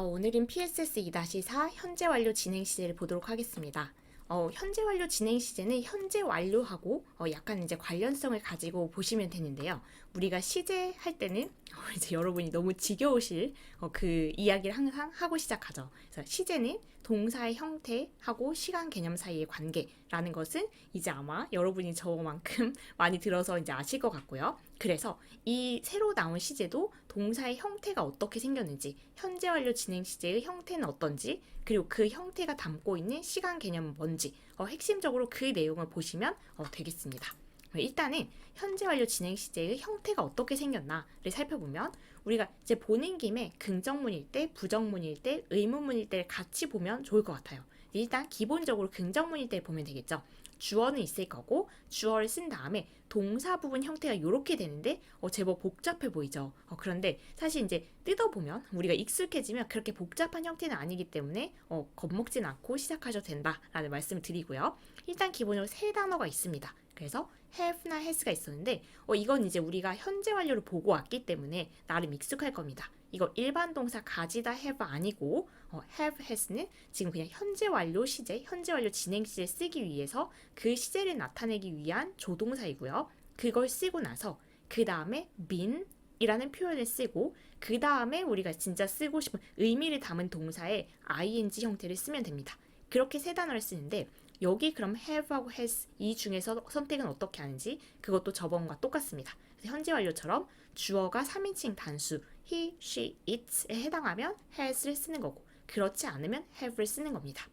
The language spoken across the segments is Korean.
오늘은 PSS 2-4 현재 완료 진행 시제를 보도록 하겠습니다. 현재 완료 진행 시제는 현재 완료하고 약간 이제 관련성을 가지고 보시면 되는데요. 우리가 시제 할 때는 이제 여러분이 너무 지겨우실 그 이야기를 항상 하고 시작하죠. 그래서 시제는 동사의 형태하고 시간 개념 사이의 관계라는 것은 이제 아마 여러분이 저만큼 많이 들어서 이제 아실 것 같고요. 그래서 이 새로 나온 시제도 동사의 형태가 어떻게 생겼는지, 현재 완료 진행 시제의 형태는 어떤지, 그리고 그 형태가 담고 있는 시간 개념은 뭔지 핵심적으로 그 내용을 보시면 되겠습니다. 일단은 현재 완료 진행 시제의 형태가 어떻게 생겼나를 살펴보면 우리가 이제 보는 김에 긍정문일 때, 부정문일 때, 의문문일 때를 같이 보면 좋을 것 같아요. 일단 기본적으로 긍정문일 때 보면 되겠죠. 주어는 있을 거고 주어를 쓴 다음에 동사 부분 형태가 이렇게 되는데 제법 복잡해 보이죠. 그런데 사실 이제 뜯어보면 우리가 익숙해지면 그렇게 복잡한 형태는 아니기 때문에 겁먹진 않고 시작하셔도 된다라는 말씀을 드리고요. 일단 기본적으로 세 단어가 있습니다. 그래서 have나 has가 있었는데 이건 이제 우리가 현재 완료를 보고 왔기 때문에 나름 익숙할 겁니다. 이거 일반 동사 가지다 have 아니고 have, has는 지금 그냥 현재 완료 시제, 현재 완료 진행 시제 쓰기 위해서 그 시제를 나타내기 위한 조동사이고요. 그걸 쓰고 나서 그 다음에 been 이라는 표현을 쓰고 그 다음에 우리가 진짜 쓰고 싶은 의미를 담은 동사의 ing 형태를 쓰면 됩니다. 그렇게 세 단어를 쓰는데 여기 그럼 have하고 has 이 중에서 선택은 어떻게 하는지 그것도 저번과 똑같습니다. 현재 완료처럼 주어가 3인칭 단수 he, she, it에 해당하면 has를 쓰는 거고 그렇지 않으면 have를 쓰는 겁니다.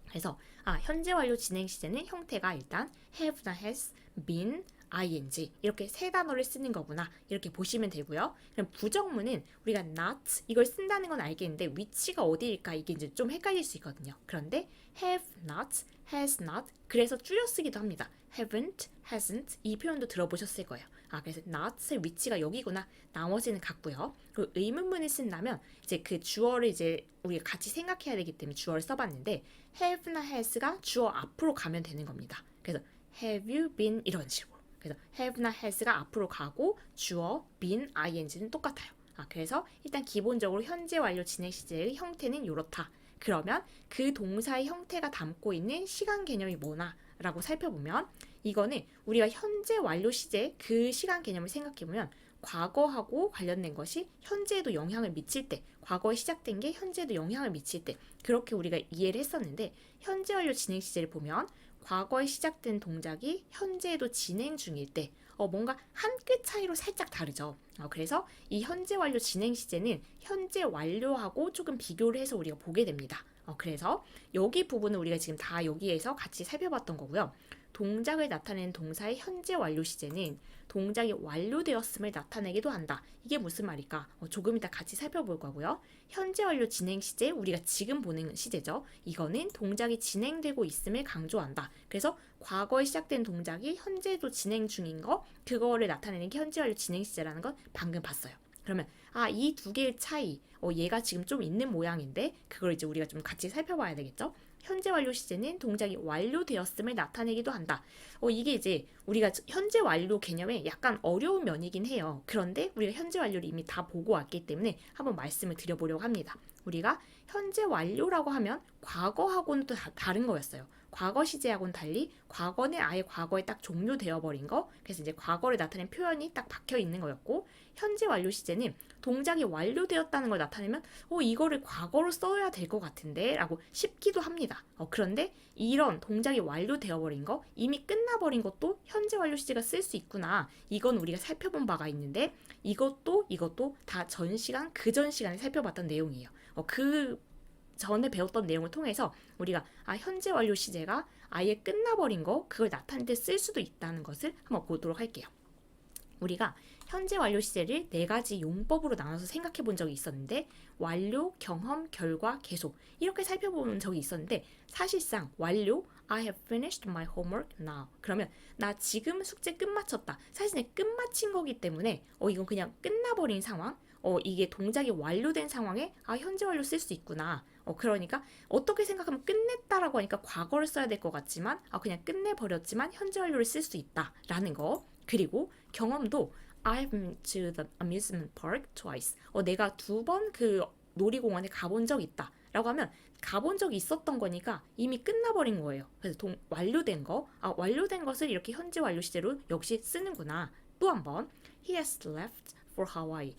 그래서 현재 완료 진행 시제는 형태가 일단 have나 has, been, ing 이렇게 세 단어를 쓰는 거구나 이렇게 보시면 되고요. 그럼 부정문은 우리가 not 이걸 쓴다는 건 알겠는데 위치가 어디일까 이게 이제 좀 헷갈릴 수 있거든요. 그런데 have not, has not 그래서 줄여 쓰기도 합니다. haven't, hasn't 이 표현도 들어보셨을 거예요. 그래서 not의 위치가 여기구나. 나머지는 같고요. 그리고 의문문을 쓴다면 이제 그 주어를 이제 우리가 같이 생각해야 되기 때문에 주어를 써봤는데 have나 has가 주어 앞으로 가면 되는 겁니다. 그래서 have you been 이런 식으로. 그래서 have나 has가 앞으로 가고 주어, been, ing는 똑같아요. 그래서 일단 기본적으로 현재 완료 진행 시제의 형태는 이렇다. 그러면 그 동사의 형태가 담고 있는 시간 개념이 뭐나 라고 살펴보면 이거는 우리가 현재 완료 시제 그 시간 개념을 생각해보면 과거하고 관련된 것이 현재에도 영향을 미칠 때 과거에 시작된 게 현재에도 영향을 미칠 때 그렇게 우리가 이해를 했었는데 현재 완료 진행 시제를 보면 과거에 시작된 동작이 현재에도 진행 중일 때 뭔가 한 끗 차이로 살짝 다르죠. 그래서 이 현재 완료 진행 시제는 현재 완료하고 조금 비교를 해서 우리가 보게 됩니다. 그래서 여기 부분은 우리가 지금 다 여기에서 같이 살펴봤던 거고요. 동작을 나타내는 동사의 현재 완료 시제는 동작이 완료되었음을 나타내기도 한다. 이게 무슨 말일까? 조금 이따 같이 살펴볼 거고요. 현재 완료 진행 시제, 우리가 지금 보는 시제죠. 이거는 동작이 진행되고 있음을 강조한다. 그래서 과거에 시작된 동작이 현재도 진행 중인 거, 그거를 나타내는 게 현재 완료 진행 시제라는 건 방금 봤어요. 그러면 이 두 개의 차이, 얘가 지금 좀 있는 모양인데 그걸 이제 우리가 좀 같이 살펴봐야 되겠죠. 현재 완료 시제는 동작이 완료되었음을 나타내기도 한다. 이게 이제 우리가 현재 완료 개념에 약간 어려운 면이긴 해요. 그런데 우리가 현재 완료를 이미 다 보고 왔기 때문에 한번 말씀을 드려보려고 합니다. 우리가 현재 완료라고 하면 과거하고는 또 다른 거였어요. 과거 시제하고는 달리 과거는 아예 과거에 딱 종료되어 버린 거. 그래서 이제 과거를 나타낸 표현이 딱 박혀 있는 거였고 현재 완료 시제는 동작이 완료되었다는 걸 나타내면 이거를 과거로 써야 될 것 같은데 라고 싶기도 합니다. 그런데 이런 동작이 완료되어 버린 거 이미 끝나버린 것도 현재 완료 시제가 쓸 수 있구나. 이건 우리가 살펴본 바가 있는데 이것도 다 전 시간 그 전 시간에 살펴봤던 내용이에요. 그 전에 배웠던 내용을 통해서 우리가 현재 완료 시제가 아예 끝나버린 거 그걸 나타낼 때 쓸 수도 있다는 것을 한번 보도록 할게요. 우리가 현재 완료 시제를 네 가지 용법으로 나눠서 생각해 본 적이 있었는데 완료, 경험, 결과, 계속 이렇게 살펴본 적이 있었는데 사실상 완료 I have finished my homework now. 그러면 나 지금 숙제 끝마쳤다. 사실 끝마친 거기 때문에 이건 그냥 끝나버린 상황. 이게 동작이 완료된 상황에 현재 완료 쓸 수 있구나. 그러니까 어떻게 생각하면 끝냈다라고 하니까 과거를 써야 될 것 같지만 그냥 끝내버렸지만 현재 완료를 쓸 수 있다라는 거. 그리고 경험도 I've been to the amusement park twice. 내가 두 번 그 놀이공원에 가본 적 있다 라고 하면 가본 적이 있었던 거니까 이미 끝나버린 거예요. 그래서 완료된 거, 완료된 것을 이렇게 현재 완료 시제로 역시 쓰는구나. 또 한 번, he has left for Hawaii.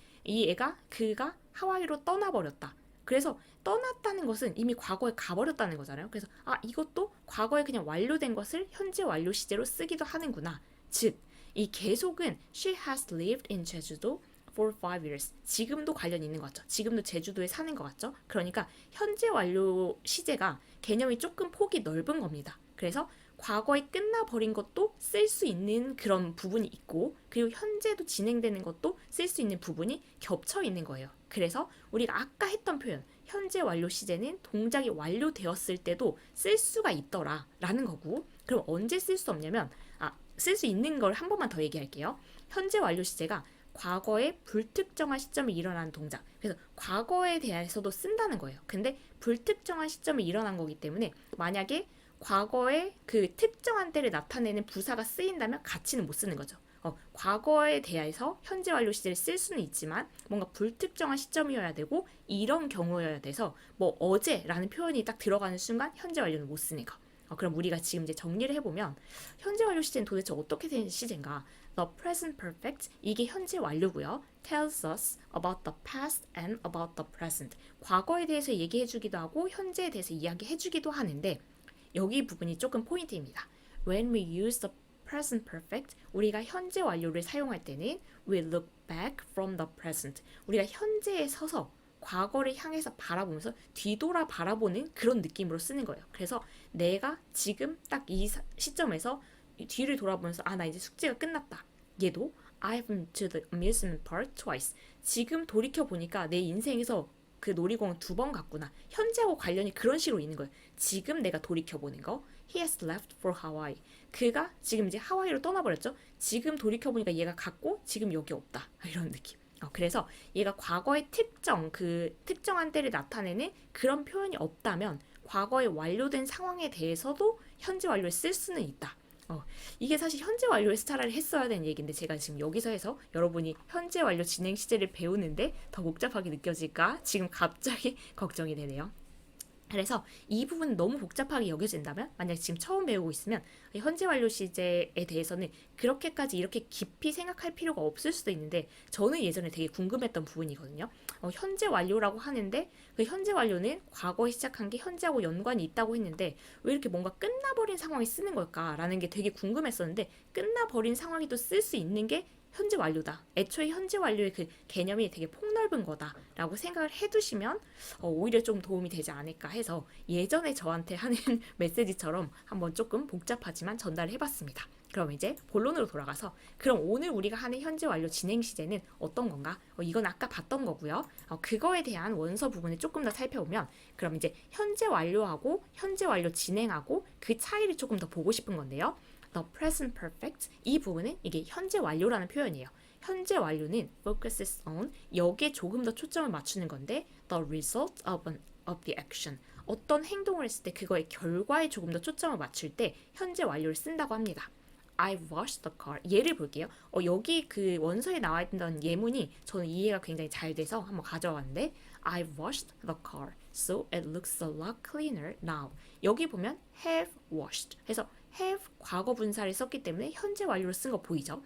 그가 하와이로 떠나버렸다. 그래서 떠났다는 것은 이미 과거에 가버렸다는 거잖아요. 그래서 이것도 과거에 그냥 완료된 것을 현재 완료 시제로 쓰기도 하는구나. 즉, 이 계속은 she has lived in 제주도 for 5 years. 지금도 관련 있는 것 같죠. 지금도 제주도에 사는 것 같죠. 그러니까 현재 완료 시제가 개념이 조금 폭이 넓은 겁니다. 그래서 과거에 끝나버린 것도 쓸 수 있는 그런 부분이 있고, 그리고 현재도 진행되는 것도 쓸 수 있는 부분이 겹쳐 있는 거예요. 그래서 우리가 아까 했던 표현, 현재 완료 시제는 동작이 완료되었을 때도 쓸 수가 있더라 라는 거고, 그럼 언제 쓸 수 없냐면 쓸 수 있는 걸 한 번만 더 얘기할게요. 현재 완료 시제가 과거에 불특정한 시점에 일어난 동작. 그래서 과거에 대해서도 쓴다는 거예요. 근데 불특정한 시점에 일어난 거기 때문에 만약에 과거에 그 특정한 때를 나타내는 부사가 쓰인다면 같이는 못 쓰는 거죠. 과거에 대해서 현재 완료 시제를 쓸 수는 있지만 뭔가 불특정한 시점이어야 되고 이런 경우여야 돼서 뭐 어제라는 표현이 딱 들어가는 순간 현재 완료는 못 쓰는 거. 그럼 우리가 지금 이제 정리를 해보면 현재 완료 시제는 도대체 어떻게 되는 시제인가? The present perfect 이게 현재 완료고요. tells us about the past and about the present. 과거에 대해서 얘기해주기도 하고 현재에 대해서 이야기해주기도 하는데 여기 부분이 조금 포인트입니다. When we use the present perfect, 우리가 현재 완료를 사용할 때는 we look back from the present. 우리가 현재에 서서 과거를 향해서 바라보면서 뒤돌아 바라보는 그런 느낌으로 쓰는 거예요. 그래서 내가 지금 딱 이 시점에서 뒤를 돌아보면서 나 이제 숙제가 끝났다. 얘도 I've been to the amusement park twice. 지금 돌이켜보니까 내 인생에서 그 놀이공원 2번 갔구나. 현재하고 관련이 그런 식으로 있는 거예요. 지금 내가 돌이켜보는 거. He has left for Hawaii. 그가 지금 이제 하와이로 떠나버렸죠. 지금 돌이켜보니까 얘가 갔고 지금 여기 없다. 이런 느낌. 그래서 얘가 과거의 특정한 때를 나타내는 그런 표현이 없다면 과거에 완료된 상황에 대해서도 현재 완료를 쓸 수는 있다. 이게 사실 현재 완료에서 차라리 했어야 되는 얘기인데 제가 지금 여기서 해서 여러분이 현재 완료 진행 시제를 배우는데 더 복잡하게 느껴질까 지금 갑자기 걱정이 되네요. 그래서 이 부분 너무 복잡하게 여겨진다면 만약 지금 처음 배우고 있으면 현재 완료 시제에 대해서는 그렇게까지 이렇게 깊이 생각할 필요가 없을 수도 있는데 저는 예전에 되게 궁금했던 부분이거든요. 현재 완료라고 하는데 그 현재 완료는 과거에 시작한 게 현재하고 연관이 있다고 했는데 왜 이렇게 뭔가 끝나버린 상황에 쓰는 걸까라는 게 되게 궁금했었는데 끝나버린 상황이 또 쓸 수 있는 게 현재 완료다. 애초에 현재 완료의 그 개념이 되게 폭넓은 거다라고 생각을 해두시면 오히려 좀 도움이 되지 않을까 해서 예전에 저한테 하는 메시지처럼 한번 조금 복잡하지만 전달을 해봤습니다. 그럼 이제 본론으로 돌아가서 그럼 오늘 우리가 하는 현재 완료 진행 시제는 어떤 건가? 이건 아까 봤던 거고요. 그거에 대한 원서 부분을 조금 더 살펴보면 그럼 이제 현재 완료하고 현재 완료 진행하고 그 차이를 조금 더 보고 싶은 건데요. The present perfect 이 부분은 이게 현재 완료라는 표현이에요. 현재 완료는 focuses on 여기에 조금 더 초점을 맞추는 건데 the result of the action 어떤 행동을 했을 때 그거의 결과에 조금 더 초점을 맞출 때 현재 완료를 쓴다고 합니다. I washed the car. 예를 볼게요. 여기 그 원서에 나와 있던 예문이 저는 이해가 굉장히 잘 돼서 한번 가져왔는데 I washed the car. So it looks a lot cleaner now. 여기 보면 have washed 해서 have 과거 분사를 썼기 때문에 현재 완료를 쓴 거 보이죠?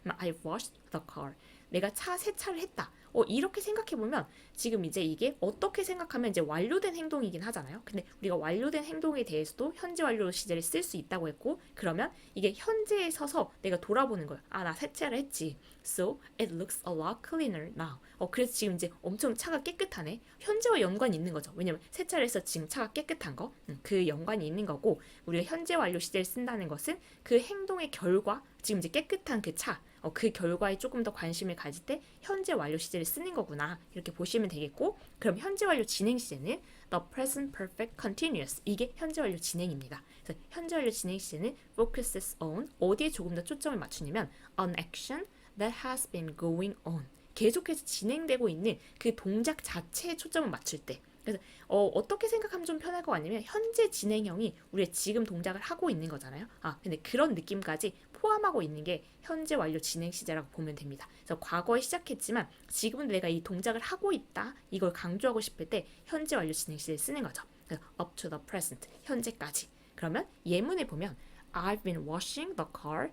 I washed the car. 내가 세차를 했다. 이렇게 생각해보면 지금 이제 이게 어떻게 생각하면 이제 완료된 행동이긴 하잖아요. 근데 우리가 완료된 행동에 대해서도 현재 완료 시제를 쓸 수 있다고 했고 그러면 이게 현재에 서서 내가 돌아보는 거예요. 나 세차를 했지. So it looks a lot cleaner now. 그래서 지금 이제 엄청 차가 깨끗하네. 현재와 연관이 있는 거죠. 왜냐면 세차를 해서 지금 차가 깨끗한 거. 그 연관이 있는 거고 우리가 현재 완료 시제를 쓴다는 것은 그 행동의 결과 지금 이제 깨끗한 그 차. 그 결과에 조금 더 관심을 가질 때 현재 완료 시제를 쓰는 거구나 이렇게 보시면 되겠고 그럼 현재 완료 진행 시제는 the present perfect continuous 이게 현재 완료 진행입니다. 그래서 현재 완료 진행 시제는 focuses on 어디에 조금 더 초점을 맞추냐면 an action that has been going on 계속해서 진행되고 있는 그 동작 자체에 초점을 맞출 때 그래서 어떻게 생각하면 좀 편할 것 같냐면 현재 진행형이 우리가 지금 동작을 하고 있는 거잖아요. 근데 그런 느낌까지 포함하고 있는 게 현재 완료 진행 시제라고 보면 됩니다. 그래서 과거에 시작했지만 지금은 내가 이 동작을 하고 있다. 이걸 강조하고 싶을 때 현재 완료 진행 시제를 쓰는 거죠. up to the present, 현재까지. 그러면 예문에 보면 I've been washing the car,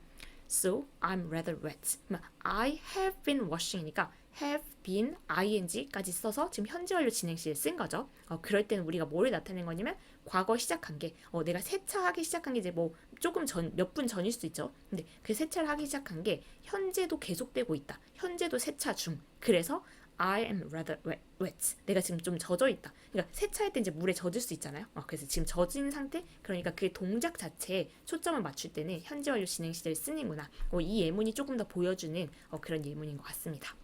so I'm rather wet. I have been washing이니까 have been ing까지 써서 지금 현재 완료 진행 시를 쓴 거죠. 그럴 때는 우리가 뭘 나타낸 거냐면 과거 시작한 게 내가 세차하기 시작한 게 이제 뭐 조금 전 몇 분 전일 수도 있죠. 근데 그 세차를 하기 시작한 게 현재도 계속되고 있다. 현재도 세차 중. 그래서 I am rather wet. 내가 지금 좀 젖어 있다. 그러니까 세차할 때 이제 물에 젖을 수 있잖아요. 그래서 지금 젖은 상태. 그러니까 그 동작 자체에 초점을 맞출 때는 현재 완료 진행 시제를 쓰는구나. 이 예문이 조금 더 보여주는 그런 예문인 것 같습니다.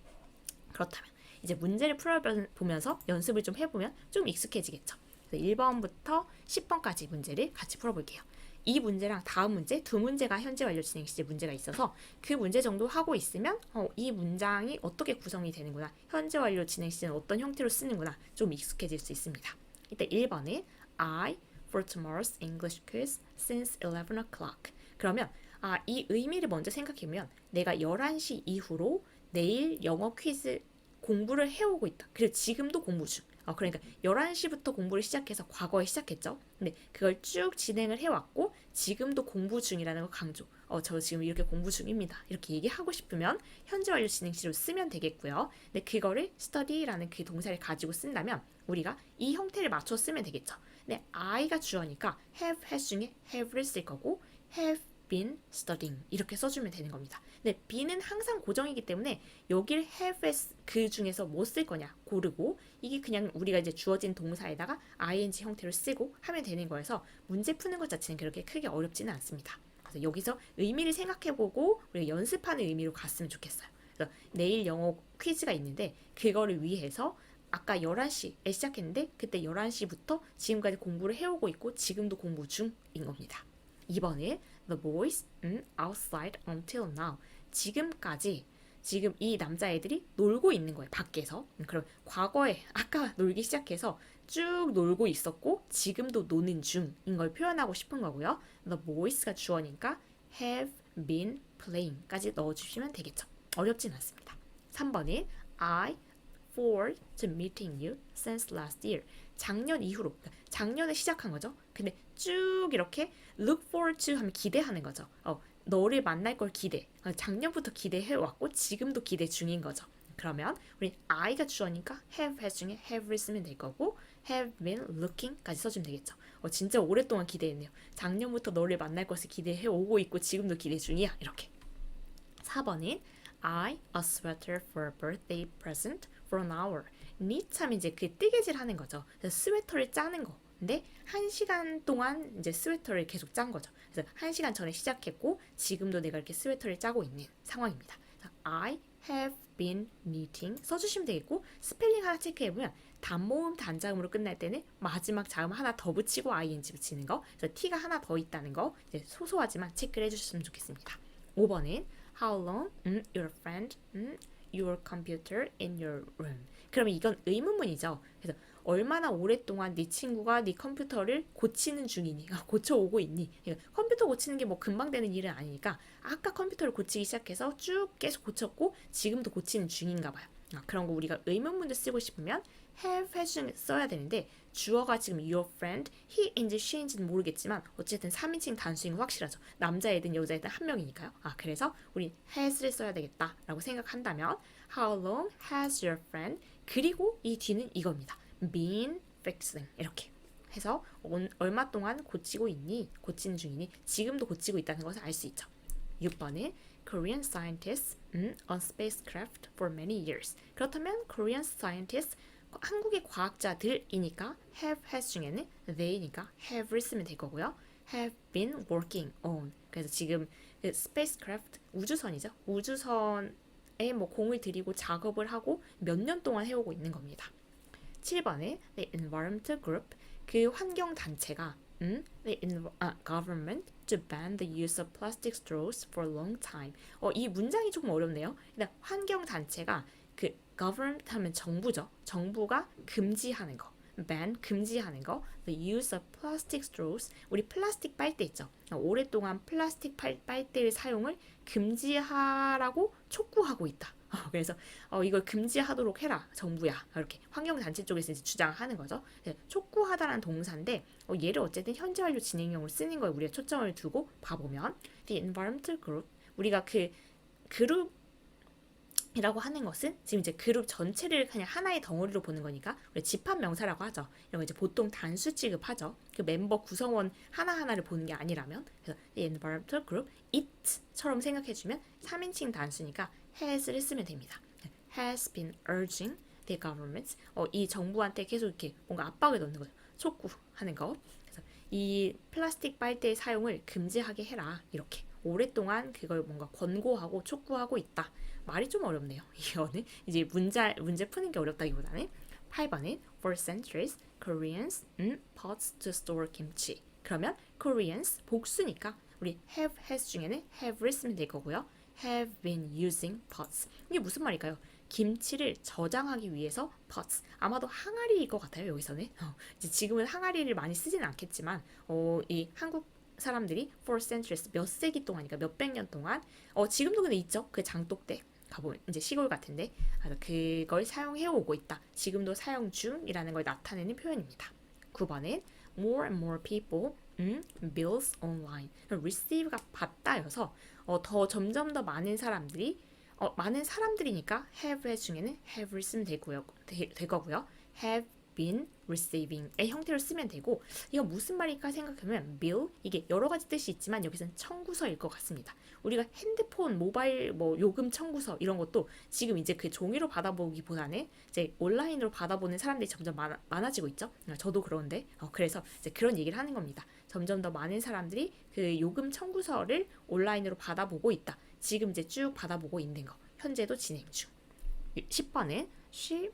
그렇다면 이제 문제를 풀어보면서 연습을 좀 해보면 좀 익숙해지겠죠. 1번부터 10번까지 문제를 같이 풀어볼게요. 이 문제랑 다음 문제, 두 문제가 현재 완료 진행 시제 문제가 있어서 그 문제 정도 하고 있으면 이 문장이 어떻게 구성이 되는구나, 현재 완료 진행 시제는 어떤 형태로 쓰는구나 좀 익숙해질 수 있습니다. 일단 1번에 I for tomorrow's English quiz since 11 o'clock. 그러면 이 의미를 먼저 생각해보면 내가 11시 이후로 내일 영어 퀴즈 공부를 해오고 있다. 그리고 지금도 공부 중. 그러니까 11시부터 공부를 시작해서 과거에 시작했죠. 근데 그걸 쭉 진행을 해왔고 지금도 공부 중이라는 거 강조. 저 지금 이렇게 공부 중입니다. 이렇게 얘기하고 싶으면 현재 완료 진행시로 쓰면 되겠고요. 근데 그거를 study라는 그 동사를 가지고 쓴다면 우리가 이 형태를 맞춰 쓰면 되겠죠. 근데 I가 주어니까 have, has 중에 have를 쓸 거고 have been studying 이렇게 써주면 되는 겁니다. 근데 be는 항상 고정이기 때문에 여기를 have 그 중에서 뭐 쓸 거냐 고르고 이게 그냥 우리가 이제 주어진 동사에다가 ing 형태로 쓰고 하면 되는 거여서 문제 푸는 것 자체는 그렇게 크게 어렵지는 않습니다. 그래서 여기서 의미를 생각해보고 우리가 연습하는 의미로 갔으면 좋겠어요. 그래서 내일 영어 퀴즈가 있는데 그거를 위해서 아까 11시에 시작했는데 그때 11시부터 지금까지 공부를 해오고 있고 지금도 공부 중인 겁니다. 2번에 The boys outside until now. 지금까지 지금 이 남자애들이 놀고 있는 거예요. 밖에서. 그럼 과거에 아까 놀기 시작해서 쭉 놀고 있었고 지금도 노는 중인 걸 표현하고 싶은 거고요. The boys가 주어니까 have been playing까지 넣어주시면 되겠죠. 어렵진 않습니다. 3번에 I forward to meeting you since last year. 작년 이후로, 작년에 시작한 거죠. 근데 쭉 이렇게 look forward to 하면 기대하는 거죠. 너를 만날 걸 기대. 작년부터 기대해왔고 지금도 기대 중인 거죠. 그러면 우리 I가 주어니까 have, has 중에 have를 쓰면 될 거고 have been looking까지 써주면 되겠죠. 진짜 오랫동안 기대했네요. 작년부터 너를 만날 것을 기대해오고 있고 지금도 기대 중이야. 이렇게. 4번인 I a sweater for a birthday present for an hour. knit 하면 이제 그 뜨개질 하는 거죠. 그래서 스웨터를 짜는 거. 근데 1시간 동안 이제 스웨터를 계속 짠 거죠. 그래서 1시간 전에 시작했고 지금도 내가 이렇게 스웨터를 짜고 있는 상황입니다. I have been knitting 써주시면 되겠고 스펠링 하나 체크해보면 단모음 단자음으로 끝날 때는 마지막 자음 하나 더 붙이고 ing 붙이는 거. 그래서 t가 하나 더 있다는 거 이제 소소하지만 체크를 해주셨으면 좋겠습니다. 5번은 How long your friend your computer in your room. 그러면 이건 의문문이죠. 그래서 얼마나 오랫동안 네 친구가 네 컴퓨터를 고치는 중이니, 고쳐오고 있니. 그러니까 컴퓨터 고치는 게 뭐 금방 되는 일은 아니니까 아까 컴퓨터를 고치기 시작해서 쭉 계속 고쳤고 지금도 고치는 중인가 봐요. 그런 거 우리가 의문문을 쓰고 싶으면 have, has 써야 되는데 주어가 지금 your friend, he인지 she인지는 모르겠지만 어쨌든 3인칭 단수인 거 확실하죠. 남자애든 여자애든 한 명이니까요. 그래서 우리 has를 써야 되겠다라고 생각한다면 How long has your friend? 그리고 이 뒤는 이겁니다. been fixing 이렇게 해서 얼마 동안 고치고 있니? 고치는 중이니? 지금도 고치고 있다는 것을 알 수 있죠. 6번은 Korean scientists on spacecraft for many years. 그렇다면 Korean scientists 한국의 과학자들이니까 have, has 중에는 they니까 have를 쓰면 될 거고요. have been working on. 그래서 지금 spacecraft 우주선이죠. 우주선에 뭐 공을 들이고 작업을 하고 몇 년 동안 해오고 있는 겁니다. 7번에 the environmental group 그 환경 단체가 the government to ban the use of plastic straws for a long time. 이 문장이 조금 어렵네요. 환경 단체가 그 government 하면 정부죠. 정부가 금지하는 거. ban 금지하는 거, the use of plastic straws 우리 플라스틱 빨대 있죠. 오랫동안 플라스틱 빨대의 사용을 금지하라고 촉구하고 있다. 그래서 이걸 금지하도록 해라 정부야 이렇게 환경단체 쪽에서 이제 주장하는 거죠. 촉구하다라는 동사인데 얘를 어쨌든 현재 완료 진행형으로 쓰는 거에 우리가 초점을 두고 봐보면 the environmental group 우리가 그 그룹이라고 하는 것은 지금 이제 그룹 전체를 그냥 하나의 덩어리로 보는 거니까 우리 집합 명사라고 하죠. 이런 거 이제 보통 단수 취급하죠. 그 멤버 구성원 하나하나를 보는 게 아니라면 그래서 the environmental group it처럼 생각해주면 3인칭 단수니까 has를 쓰면 됩니다. has been urging the government 이 정부한테 계속 이렇게 뭔가 압박을 넣는 거죠. 촉구하는 거. 그래서 이 플라스틱 빨대의 사용을 금지하게 해라 이렇게 오랫동안 그걸 뭔가 권고하고 촉구하고 있다. 말이 좀 어렵네요. 이거는 이제 문제 푸는 게 어렵다기보다는 8번은 for centuries Koreans pots to store kimchi. 그러면 Koreans 복수니까 우리 have has 중에는 have를 쓰면 될 거고요. have been using pots. 이게 무슨 말일까요? 김치를 저장하기 위해서 pots. 아마도 항아리일 것 같아요. 여기서는. 이제 지금은 항아리를 많이 쓰지는 않겠지만 이 한국 사람들이 for centuries 몇 세기 동안이니까 몇백 년 동안 지금도 근데 있죠. 그 장독대 가보면 이제 시골 같은데 그걸 사용해 오고 있다. 지금도 사용 중이라는 걸 나타내는 표현입니다. 9번은 more and more people bills online. receive가 받다여서 더 점점 더 많은 사람들이 많은 사람들이니까 have 중에는 have를 쓰면 될 거고요. have been receiving의 형태로 쓰면 되고 이거 무슨 말일까 생각하면 bill 이게 여러 가지 뜻이 있지만 여기서는 청구서일 것 같습니다. 우리가 핸드폰, 모바일 요금 청구서 이런 것도 지금 이제 그 종이로 받아보기보다는 이제 온라인으로 받아보는 사람들이 점점 많아지고 있죠. 저도 그런데 그래서 이제 그런 얘기를 하는 겁니다. 점점 더 많은 사람들이 그 요금 청구서를 온라인으로 받아보고 있다. 지금 이제 쭉 받아보고 있는 거. 현재도 진행 중. 10번은 she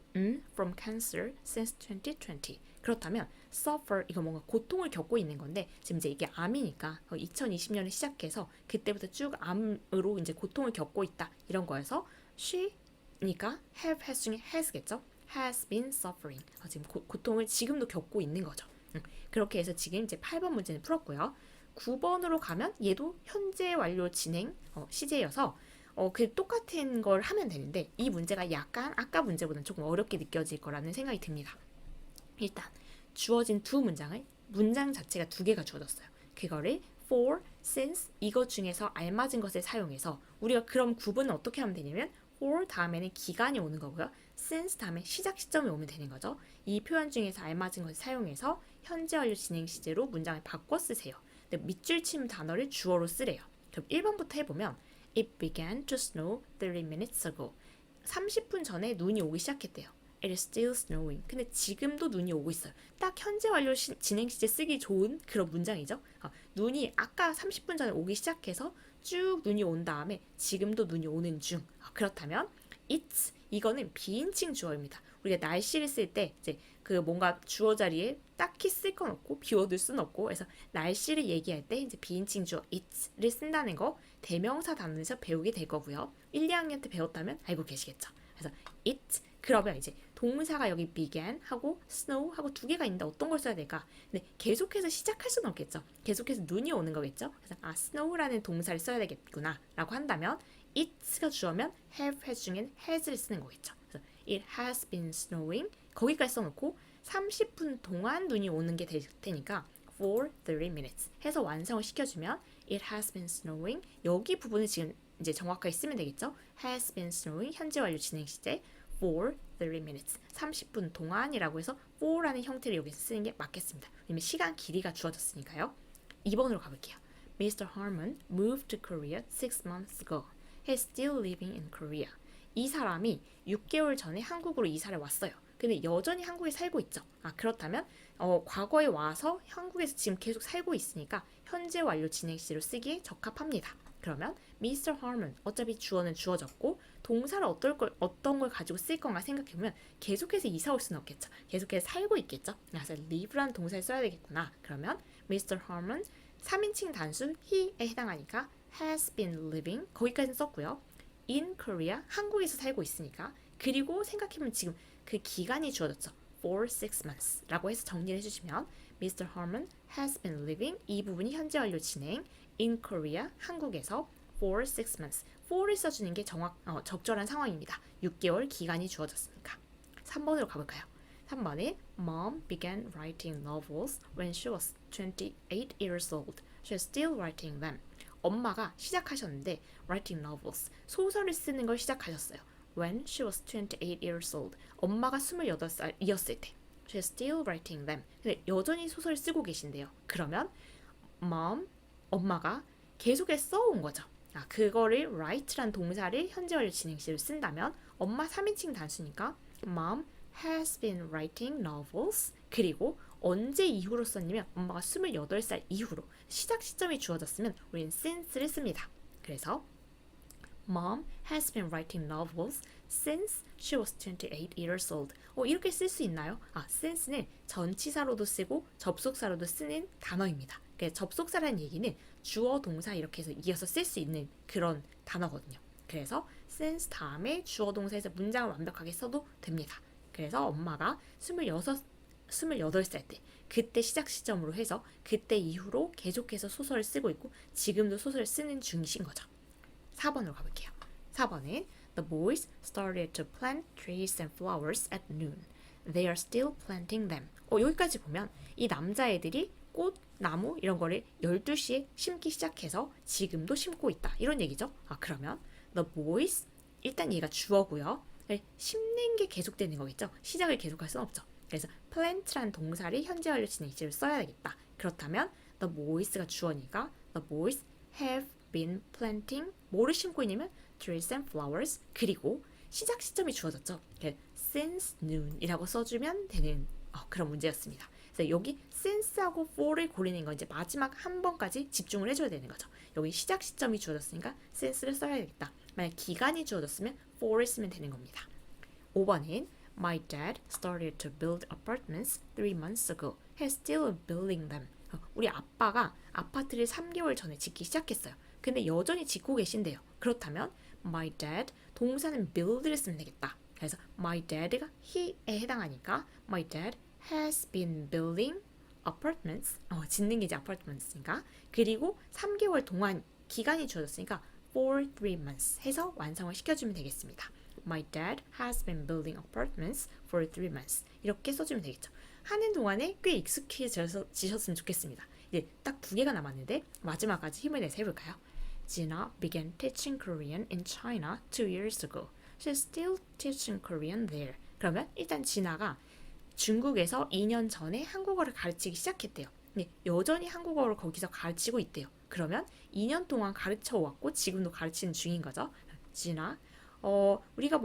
from cancer since 2020. 그렇다면 suffer 이거 뭔가 고통을 겪고 있는 건데 지금 이제 이게 암이니까 2020년에 시작해서 그때부터 쭉 암으로 이제 고통을 겪고 있다 이런 거여서 she니까 have has 중에 has겠죠. has been suffering. 지금 고통을 지금도 겪고 있는 거죠. 그렇게 해서 지금 이제 8번 문제는 풀었고요. 9번으로 가면 얘도 현재 완료 진행 시제여서 그 똑같은 걸 하면 되는데 이 문제가 약간 아까 문제보다는 조금 어렵게 느껴질 거라는 생각이 듭니다. 일단 주어진 두 문장을 문장 자체가 두 개가 주어졌어요. 그거를 for, since 이것 중에서 알맞은 것을 사용해서 우리가 그럼 구분은 어떻게 하면 되냐면 for 다음에는 기간이 오는 거고요. since 다음에 시작 시점이 오면 되는 거죠. 이 표현 중에서 알맞은 것을 사용해서 현재 완료 진행 시제로 문장을 바꿔 쓰세요. 근데 밑줄 친 단어를 주어로 쓰래요. 그럼 1번부터 해보면 It began to snow 30 minutes ago. 30분 전에 눈이 오기 시작했대요. It is still snowing. 근데 지금도 눈이 오고 있어요. 딱 현재 완료 진행 시제 쓰기 좋은 그런 문장이죠. 눈이 아까 30분 전에 오기 시작해서 쭉 눈이 온 다음에 지금도 눈이 오는 중. 그렇다면 it's 이거는 비인칭 주어입니다. 우리가 날씨를 쓸 때 이제 그 뭔가 주어 자리에 딱히 쓸 건 없고 비워둘 순 없고 그래서 날씨를 얘기할 때 이제 비인칭 주어 it'를 쓴다는 거 대명사 단원에서 배우게 될 거고요. 1, 2학년 때 배웠다면 알고 계시겠죠. 그래서 it 그러면 이제 동사가 여기 began 하고 snow 하고 두 개가 있는데 어떤 걸 써야 될까? 근데 계속해서 시작할 수는 없겠죠. 계속해서 눈이 오는 거겠죠. 그래서 snow라는 동사를 써야 되겠구나 라고 한다면 it가 주어면 have has 중엔 has를 쓰는 거겠죠. 그래서 it has been snowing 거기까지 써놓고 30분 동안 눈이 오는 게 될 테니까 for 30 minutes 해서 완성을 시켜주면 it has been snowing 여기 부분을 지금 이제 정확하게 쓰면 되겠죠. has been snowing 현재 완료 진행 시제 for 30 minutes 30분 동안이라고 해서 for라는 형태를 여기서 쓰는 게 맞겠습니다. 왜냐면 시간 길이가 주어졌으니까요. 2번으로 가볼게요. Mr. Harmon moved to Korea 6 months ago. He's still living in Korea. 이 사람이 6개월 전에 한국으로 이사를 왔어요. 근데 여전히 한국에 살고 있죠. 그렇다면 과거에 와서 한국에서 지금 계속 살고 있으니까 현재 완료 진행 시제로 쓰기에 적합합니다. 그러면 Mr. Harmon 어차피 주어는 주어졌고 동사를 어떤 걸 가지고 쓸 건가 생각해보면 계속해서 이사 올 수는 없겠죠. 계속해서 살고 있겠죠. 그래서 live라는 동사를 써야 되겠구나. 그러면 Mr. Harmon 3인칭 단수 he에 해당하니까 has been living 거기까지는 썼고요. in Korea 한국에서 살고 있으니까 그리고 생각해보면 지금 그 기간이 주어졌죠. for 6 months 라고 해서 정리를 해주시면 Mr. Harmon has been living 이 부분이 현재 완료 진행 in Korea 한국에서 for 6 months. for를 써주는 게 적절한 상황입니다. 6개월 기간이 주어졌으니까. 3번으로 가볼까요? 3번은 Mom began writing novels when she was 28 years old. She's still writing them. 엄마가 시작하셨는데 writing novels, 소설을 쓰는 걸 시작하셨어요. When she was 28 years old. 엄마가 28살이었을 때. She's still writing them. 근데 여전히 소설을 쓰고 계신데요. 그러면 mom, 엄마가 계속해서 써온 거죠. 그거를 write란 동사를 현재 완료 진행시로 쓴다면 엄마 3인칭 단수니까 mom has been writing novels 그리고 언제 이후로 썼냐면 엄마가 28살 이후로 시작 시점이 주어졌으면 우리는 since를 씁니다. 그래서 Mom has been writing novels since she was 28 years old. 이렇게 쓸 수 있나요? since는 전치사로도 쓰고 접속사로도 쓰는 단어입니다. 그러니까 접속사라는 얘기는 주어 동사 이렇게 해서 이어서 쓸 수 있는 그런 단어거든요. 그래서 since 다음에 주어 동사에서 문장을 완벽하게 써도 됩니다. 그래서 엄마가 28살 때 그때 시작 시점으로 해서 그때 이후로 계속해서 소설을 쓰고 있고 지금도 소설을 쓰는 중이신 거죠. 4번으로 가볼게요. 4번은 The boys started to plant trees and flowers at noon. They are still planting them. 여기까지 보면 이 남자애들이 꽃, 나무 이런 거를 12시에 심기 시작해서 지금도 심고 있다. 이런 얘기죠. 그러면 The boys 일단 얘가 주어고요. 심는 게 계속되는 거겠죠. 시작을 계속할 수는 없죠. 그래서 plant란 동사를 현재 완료 진행시로 써야 되겠다. 그렇다면 the boys가 주어니까 the boys have been planting 뭐를 심고 있냐면 trees and flowers 그리고 시작 시점이 주어졌죠. since noon이라고 써주면 되는 그런 문제였습니다. 그래서 여기 since하고 for를 고르는 건 이제 마지막 한 번까지 집중을 해줘야 되는 거죠. 여기 시작 시점이 주어졌으니까 since를 써야 되겠다. 만약 기간이 주어졌으면 for를 쓰면 되는 겁니다. 5번은 My dad started to build apartments 3 months ago. He's still building them. 우리 아빠가 아파트를 3개월 전에 짓기 시작했어요. 근데 여전히 짓고 계신데요. 그렇다면 my dad 동사는 build를 쓰면 되겠다. 그래서 my dad가 he에 해당하니까 my dad has been building apartments. 짓는 게 이제 apartments니까. 그리고 3개월 동안 기간이 주어졌으니까 for 3 months 해서 완성을 시켜주면 되겠습니다. My dad has been building apartments for 3 months. 이렇게 써주면 되겠죠. 하는 동안에 꽤 익숙해지셨으면 좋겠습니다. 이제 딱 2개가 남았는데 마지막까지 힘을 내서 해볼까요? Gina began teaching Korean in China 2 years ago. She's still teaching Korean there. 그러면 일단 진아가 중국에서 2년 전에 한국어를 가르치기 시작했대요. 여전히 한국어를 거기서 가르치고 있대요. 그러면 2년 동안 가르쳐 왔고 지금도 가르치는 중인 거죠. 진아 우리가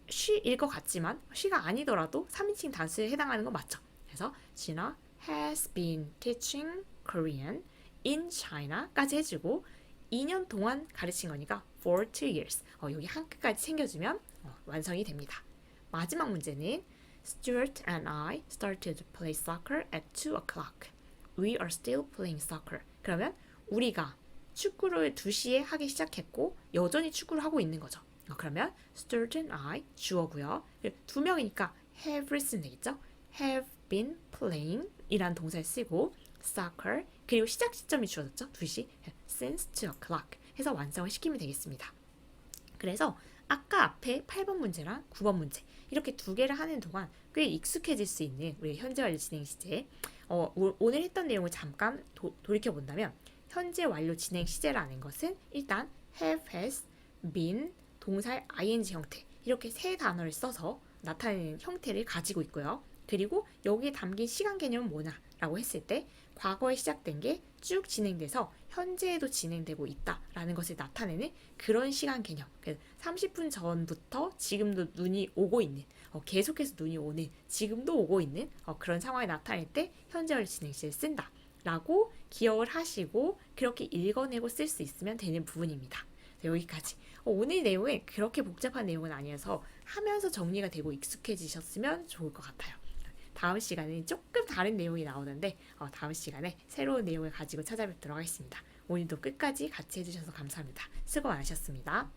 she일 것 같지만 she가 아니더라도 3인칭 단수에 해당하는 건 맞죠. 그래서 Gina has been teaching Korean in China까지 해주고 2년 동안 가르친 거니까 for 2 years. 여기 한 끝까지 챙겨주면 완성이 됩니다. 마지막 문제는 Stuart and I started to play soccer at 2 o'clock. We are still playing soccer. 그러면 우리가 축구를 2시에 하기 시작했고 여전히 축구를 하고 있는 거죠. 그러면 Stuart and I 주어고요. 2명이니까 have를 쓰면 되겠죠. Have been playing 이란 동사를 쓰고 soccer 그리고 시작 시점이 주어졌죠. 2시 since 2 o'clock 해서 완성을 시키면 되겠습니다. 그래서 아까 앞에 8번 문제랑 9번 문제 이렇게 2개를 하는 동안 꽤 익숙해질 수 있는 우리 현재 완료 진행 시제 오늘 했던 내용을 잠깐 돌이켜 본다면 현재 완료 진행 시제라는 것은 일단 have, has, been 동사의 ing 형태 이렇게 3단어를 써서 나타내는 형태를 가지고 있고요. 그리고 여기에 담긴 시간 개념은 뭐냐라고 했을 때 과거에 시작된 게 쭉 진행돼서 현재에도 진행되고 있다라는 것을 나타내는 그런 시간 개념. 30분 전부터 지금도 눈이 오고 있는 계속해서 눈이 오는 지금도 오고 있는 그런 상황이 나타낼 때 현재 완료 진행 시제를 쓴다 라고 기억을 하시고 그렇게 읽어내고 쓸 수 있으면 되는 부분입니다. 여기까지. 오늘 내용은 그렇게 복잡한 내용은 아니어서 하면서 정리가 되고 익숙해지셨으면 좋을 것 같아요. 다음 시간에는 조금 다른 내용이 나오는데 다음 시간에 새로운 내용을 가지고 찾아뵙도록 하겠습니다. 오늘도 끝까지 같이 해주셔서 감사합니다. 수고 많으셨습니다.